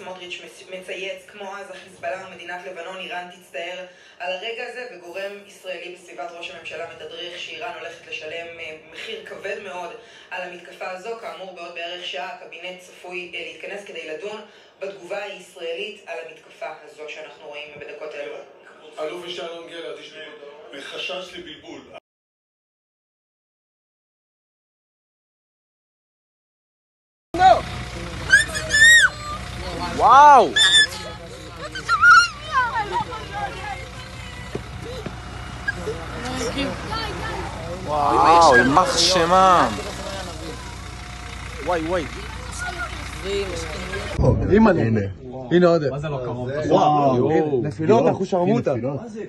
סמוטריץ' מצייץ, כמו אז החיזבאללה ומדינת לבנון, איראן תצטער על הרגע הזה, וגורם ישראלי בסביבת ראש הממשלה מתדריך שאיראן הולכת לשלם מחיר כבד מאוד על המתקפה הזו. כאמור, בעוד בערך שעה הקבינט צפוי להתכנס כדי לדון בתגובה הישראלית על המתקפה הזו שאנחנו רואים בדקות האלו. אלוף ושלום גלעד, יש לי מחשש לבלבול. וואו! וואו, יימח שמם. וואי וואי. הנה עוד. מה זה לא קרוב? וואו. נפילות, אנחנו שרמוטה. מה זה?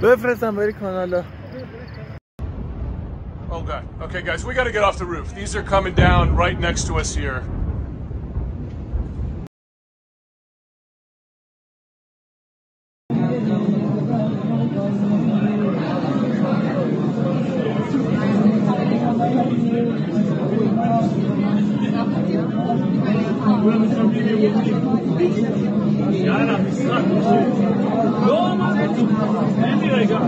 بفرستم بری کانالا. Oh god. Okay guys, we gotta get off the roof. These are coming down right next to us here. יאללה, משחק. לא, מה זה? אין לי רגע.